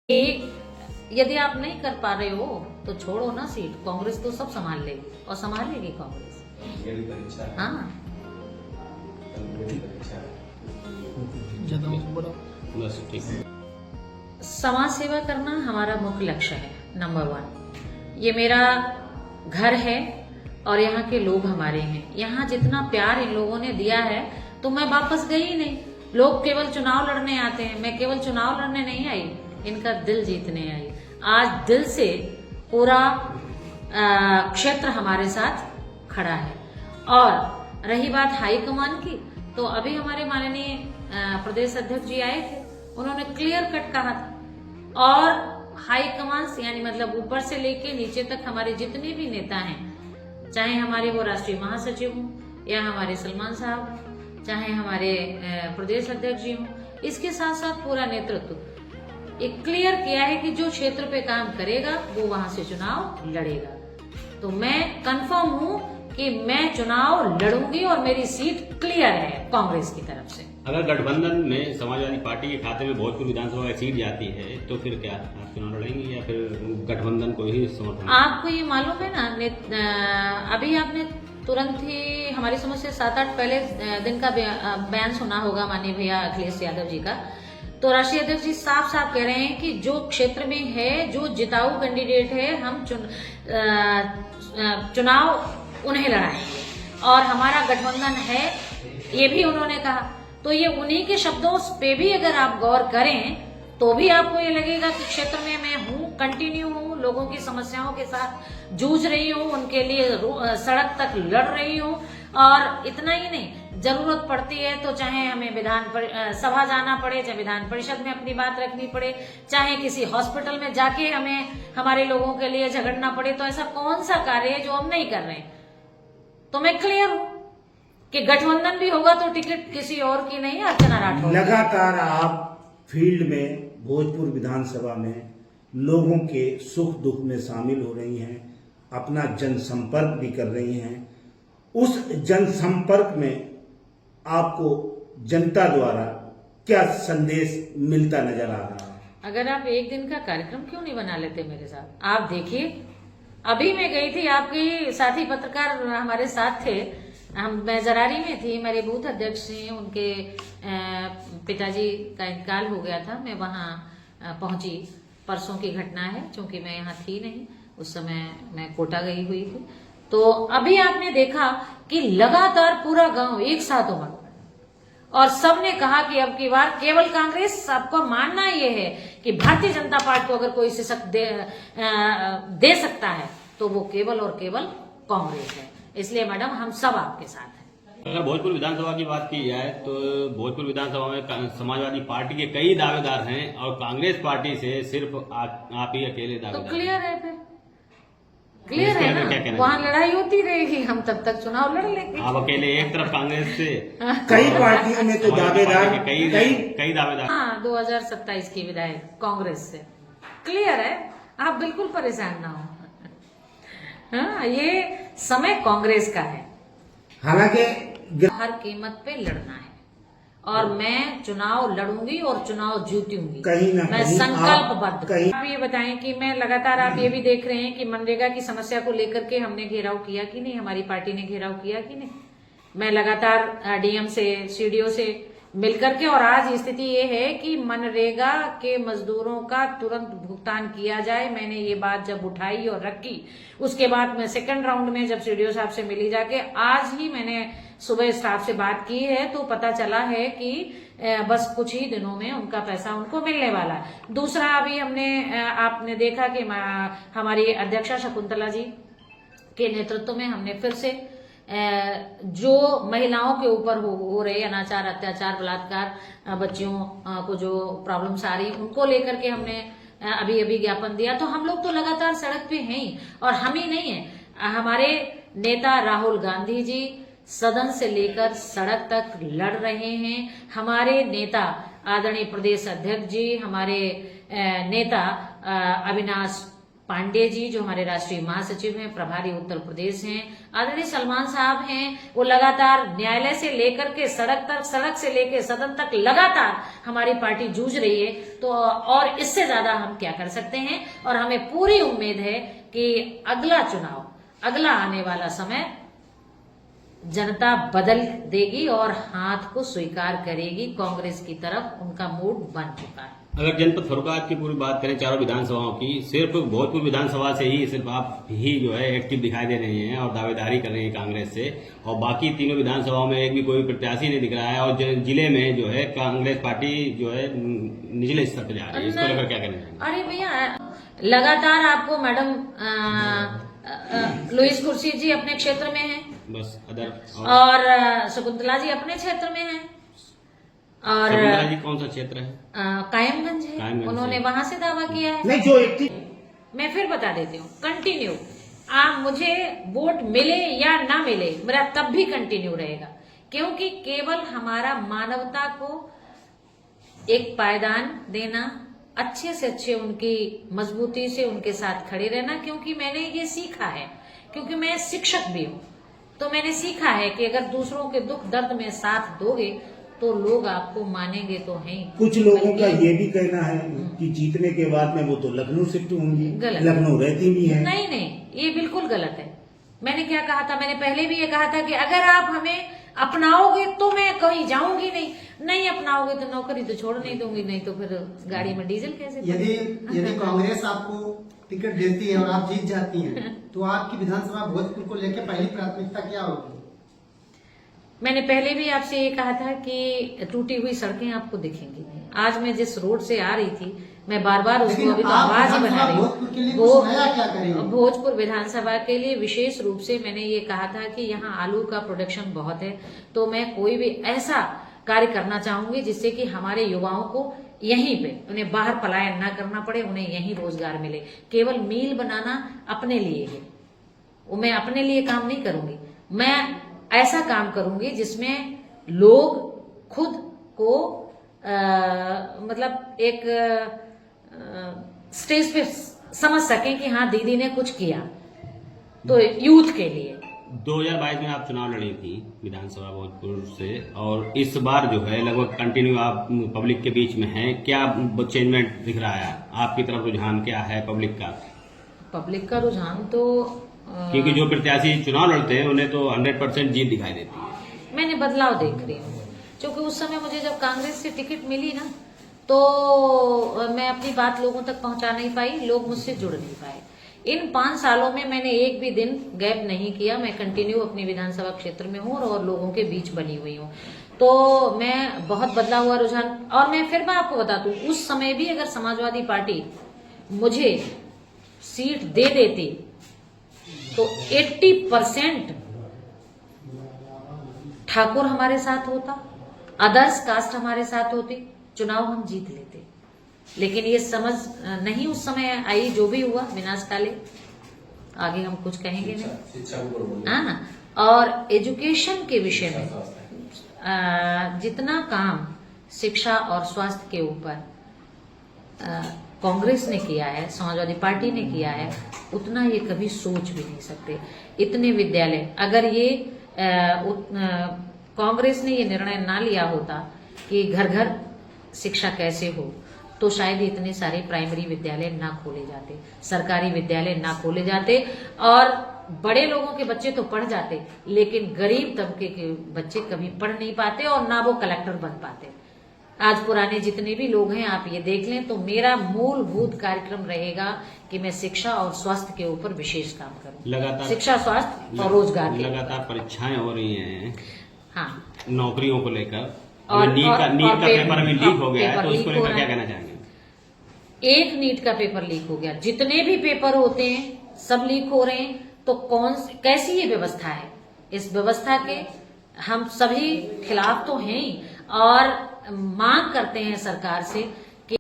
कि यदि आप नहीं कर पा रहे हो तो छोड़ो ना सीट, कांग्रेस तो सब संभाल लेगी और संभाल लेगी कांग्रेस। ये भी परीक्षा है। हाँ, ये भी परीक्षा है। बस ठीक है। समाज सेवा करना हमारा मुख्य लक्ष्य है, नंबर 1। ये मेरा घर है और यहाँ के लोग हमारे हैं। यहाँ जितना प्यार इन लोगों ने दिया है तो मैं वापस गई ही नहीं। लोग केवल चुनाव लड़ने आते हैं, मैं केवल चुनाव लड़ने नहीं आई, इनका दिल जीतने आई। आज दिल से पूरा क्षेत्र हमारे साथ खड़ा है। और रही बात हाईकमान की, तो अभी हमारे माननीय प्रदेश अध्यक्ष जी आए थे, उन्होंने क्लियर कट कहा था। और हाईकमान से यानी मतलब ऊपर से लेके नीचे तक हमारे जितने भी नेता हैं, चाहे हमारे वो राष्ट्रीय महासचिव हों या हमारे सलमान साहब, चाहे हमारे प्रदेश अध्यक्ष जी हों, इसके साथ साथ पूरा नेतृत्व एक क्लियर किया है कि जो क्षेत्र पे काम करेगा वो वहां से चुनाव लड़ेगा। तो मैं कंफर्म हूं कि मैं चुनाव लड़ूंगी और मेरी सीट क्लियर है कांग्रेस की तरफ से। अगर गठबंधन में समाजवादी पार्टी के खाते में भोजपुर विधानसभा की सीट जाती है तो फिर क्या आप चुनाव लड़ेंगे या फिर गठबंधन को ही समर्थन? आपको ये मालूम है ना, अभी आपने तुरंत ही हमारी समझ से 7-8 पहले दिन का बयान सुना होगा माननीय भैया अखिलेश यादव जी का। तो राष्ट्रीय अध्यक्ष जी साफ साफ कह रहे हैं कि जो क्षेत्र में है, जो जिताऊ कैंडिडेट है, हम चुनाव उन्हें लड़ाएंगे और हमारा गठबंधन है, ये भी उन्होंने कहा। तो ये उन्हीं के शब्दों पे भी अगर आप गौर करें तो भी आपको ये लगेगा कि क्षेत्र में मैं हूँ, कंटिन्यू हूँ, लोगों की समस्याओं के साथ जूझ रही हूँ, उनके लिए सड़क तक लड़ रही हूँ। और इतना ही नहीं, जरूरत पड़ती है तो चाहे हमें विधान सभा जाना पड़े, चाहे विधान परिषद में अपनी बात रखनी पड़े, चाहे किसी हॉस्पिटल में जाके हमें हमारे लोगों के लिए झगड़ना पड़े, तो ऐसा कौन सा कार्य है जो हम नहीं कर रहे हैं। तो मैं क्लियर हूँ कि गठबंधन भी होगा तो टिकट किसी और की नहीं, अर्चना राठौर। लगातार आप फील्ड में भोजपुर विधानसभा में लोगों के सुख दुख में शामिल हो रही हैं, अपना जनसंपर्क भी कर रही हैं। उस जनसंपर्क में आपको जनता द्वारा क्या संदेश मिलता नजर आ रहा है? अगर आप एक दिन का कार्यक्रम क्यों नहीं बना लेते मेरे साथ? आप देखिए, अभी मैं गई थी, आपके साथी पत्रकार हमारे साथ थे, मैं जरारी में थी, मेरे बूथ अध्यक्ष थे, उनके पिताजी का इंतकाल हो गया था। मैं वहां पहुंची, परसों की घटना है, क्योंकि मैं यहाँ थी नहीं उस समय, मैं कोटा गई हुई थी। तो अभी आपने देखा कि लगातार पूरा गांव एक साथ उमड़ पड़ा और सबने कहा कि अब की बार केवल कांग्रेस। सबको मानना ये है कि भारतीय जनता पार्टी को अगर कोई सशक्त दे सकता है तो वो केवल और केवल कांग्रेस है। इसलिए मैडम, हम सब आपके साथ हैं। अगर भोजपुर विधानसभा की बात की जाए तो भोजपुर विधानसभा में समाजवादी पार्टी के कई दावेदार हैं और कांग्रेस पार्टी से सिर्फ आप ही अकेले तो दावेदार। क्लियर है, फिर क्लियर है ना, वहाँ लड़ाई होती रहेगी, हम तब तक चुनाव लड़ लेंगे। आप अकेले एक तरफ कांग्रेस से, कई पार्टियों में तो दावेदार कई दावेदार। हाँ, 2027 की विधायक कांग्रेस से, क्लियर है, आप बिल्कुल परेशान ना हो। हाँ, ये समय कांग्रेस का है, हालांकि हर कीमत पे लड़ना है और मैं चुनाव लड़ूंगी और चुनाव जीतूंगी। कहीं ना मैं कहीं संकल्पबद्ध। कहीं आप ये बताएं कि मैं लगातार, आप ये भी देख रहे हैं कि मनरेगा की समस्या को लेकर के हमने घेराव किया कि नहीं, हमारी पार्टी ने घेराव किया कि नहीं। मैं लगातार डीएम से, सीडीओ से मिलकर के, और आज स्थिति ये है कि मनरेगा के मजदूरों का तुरंत भुगतान किया जाए। मैंने ये बात जब उठाई और रखी, उसके बाद मैं सेकंड राउंड में जब सीडीओ साहब से मिली जाके, आज ही मैंने सुबह स्टाफ से बात की है, तो पता चला है कि बस कुछ ही दिनों में उनका पैसा उनको मिलने वाला है। दूसरा, अभी आपने देखा कि हमारी अध्यक्षा शकुंतला जी के नेतृत्व में हमने फिर से जो महिलाओं के ऊपर हो रहे अनाचार, अत्याचार, बलात्कार, बच्चियों को जो प्रॉब्लम्स आ रही, उनको लेकर के हमने अभी ज्ञापन दिया। तो हम लोग तो लगातार सड़क पे हैं ही, और हम ही नहीं है, हमारे नेता राहुल गांधी जी सदन से लेकर सड़क तक लड़ रहे हैं। हमारे नेता आदरणीय प्रदेश अध्यक्ष जी, हमारे नेता अविनाश पांडे जी जो हमारे राष्ट्रीय महासचिव हैं, प्रभारी उत्तर प्रदेश हैं, आदरणीय सलमान साहब हैं, वो लगातार न्यायालय से लेकर के सड़क से लेकर सदन तक लगातार हमारी पार्टी जूझ रही है। तो और इससे ज्यादा हम क्या कर सकते हैं। और हमें पूरी उम्मीद है कि अगला चुनाव, अगला आने वाला समय जनता बदल देगी और हाथ को स्वीकार करेगी। कांग्रेस की तरफ उनका मूड बन चुका है। अगर जनपद फर्रुखाबाद की पूरी बात करें, चारों विधानसभाओं की, सिर्फ भोजपुर विधानसभा से ही सिर्फ आप ही जो है एक्टिव दिखाई दे रही हैं और दावेदारी कर रही हैं कांग्रेस से, और बाकी तीनों विधानसभाओं में एक भी कोई प्रत्याशी नहीं दिख रहा है, और जिले में जो है कांग्रेस पार्टी जो है निचले स्तर पर जा रही है। इसको लेकर क्या कहना चाहिए? अरे भैया, लगातार आपको मैडम लुईस कुर्सी जी अपने क्षेत्र में हैं, बस अदर और शकुंतला जी अपने क्षेत्र में हैं, और शकुंतला जी कौन सा क्षेत्र है? कायमगंज है, कायमगंज उन्होंने से। वहां से दावा किया है। नहीं, जो एक्टिव मैं फिर बता देती हूँ, कंटिन्यू आप मुझे वोट मिले या ना मिले, मेरा तब भी कंटिन्यू रहेगा, क्योंकि केवल हमारा मानवता को एक पायदान देना, अच्छे से अच्छे उनकी मजबूती से उनके साथ खड़े रहना, क्योंकि मैंने ये सीखा है, क्योंकि मैं शिक्षक भी हूँ, तो मैंने सीखा है कि अगर दूसरों के दुख दर्द में साथ दोगे तो लोग आपको मानेंगे तो हैं। कुछ लोगों का ये भी कहना है कि जीतने के बाद में वो तो लखनऊ शिफ्ट होंगी, गलत। लखनऊ रहती भी है। नहीं नहीं, ये बिल्कुल गलत है। मैंने क्या कहा था, मैंने पहले भी ये कहा था कि अगर आप हमें अपनाओगे तो मैं कहीं जाऊंगी नहीं, नहीं अपनाओगे तो नौकरी तो छोड़ नहीं दूंगी, नहीं तो फिर गाड़ी में डीजल कैसे यदि कांग्रेस आपको टिकट देती है और आप जीत जाती हैं तो आपकी विधानसभा भोजपुर को लेकर पहली प्राथमिकता क्या होगी? मैंने पहले भी आपसे ये कहा था कि टूटी हुई सड़कें आपको दिखेंगी नहीं। आज मैं जिस रोड से आ रही थी, मैं बार बार उसको अभी तो आवाज ही बना रही भोजपुर के लिए हूँ। कुछ नया क्या करेंगे? भोजपुर विधानसभा के लिए विशेष रूप से मैंने ये कहा था कि यहाँ आलू का प्रोडक्शन बहुत है, तो मैं कोई भी ऐसा कार्य करना चाहूंगी जिससे कि हमारे युवाओं को यहीं पे, उन्हें बाहर पलायन ना करना पड़े, उन्हें यहीं रोजगार मिले। केवल मील बनाना अपने लिए है, वो मैं अपने लिए काम नहीं करूंगी, मैं ऐसा काम करूंगी जिसमें लोग खुद को मतलब एक स्टेज पे समझ सकें कि हाँ दीदी ने कुछ किया, तो यूथ के लिए। 2022 में आप चुनाव लड़ी थी विधानसभा भोजपुर से, और इस बार जो है लगभग कंटिन्यू आप पब्लिक के बीच में हैं। क्या चेंजमेंट दिख रहा है आपकी तरफ? रुझान क्या है पब्लिक का? पब्लिक का रुझान तो क्योंकि जो प्रत्याशी चुनाव लड़ते हैं उन्हें तो 100% जीत दिखाई देती है। मैंने बदलाव देख रही हूँ, क्योंकि उस समय मुझे जब कांग्रेस से टिकट मिली ना, तो मैं अपनी बात लोगों तक पहुंचा नहीं पाई, लोग मुझसे जुड़ नहीं पाए। इन 5 सालों में मैंने एक भी दिन गैप नहीं किया, मैं कंटिन्यू अपनी विधानसभा क्षेत्र में हूँ और लोगों के बीच बनी हुई हूँ, तो मैं बहुत बदला हुआ रुझान। और मैं फिर मैं आपको बता दूं, उस समय भी अगर समाजवादी पार्टी मुझे सीट दे देती तो 80% ठाकुर हमारे साथ होता, अदर्स कास्ट हमारे साथ होती, चुनाव हम जीत लेते। लेकिन ये समझ नहीं उस समय आई, जो भी हुआ विनाशकाले, आगे हम कुछ कहेंगे नहीं। शिक्षा को बोलो। हाँ, और एजुकेशन के विषय में जितना काम शिक्षा और स्वास्थ्य के ऊपर कांग्रेस ने किया है, समाजवादी पार्टी ने किया है, उतना ये कभी सोच भी नहीं सकते। इतने विद्यालय, अगर ये कांग्रेस ने ये निर्णय ना लिया होता कि घर घर शिक्षा कैसे हो, तो शायद इतने सारे प्राइमरी विद्यालय ना खोले जाते, सरकारी विद्यालय ना खोले जाते, और बड़े लोगों के बच्चे तो पढ़ जाते, लेकिन गरीब तबके के बच्चे कभी पढ़ नहीं पाते और ना वो कलेक्टर बन पाते। आज पुराने जितने भी लोग हैं आप ये देख लें, तो मेरा मूलभूत कार्यक्रम रहेगा कि मैं शिक्षा और स्वास्थ्य के ऊपर विशेष काम करूं। लगातार शिक्षा, स्वास्थ्य और रोजगार के लगातार परीक्षाएं हो रही हैं हाँ, नौकरियों को लेकर, और नीट का पेपर अभी लीक हो गया है, तो पेपर उसको लीक हो लेकर रहा क्या है। कहना चाहेंगे? एक नीट का पेपर लीक हो गया, जितने भी पेपर होते हैं सब लीक हो रहे हैं, तो कैसी ये व्यवस्था है? इस व्यवस्था के हम सभी खिलाफ तो हैं ही, और मांग करते हैं सरकार से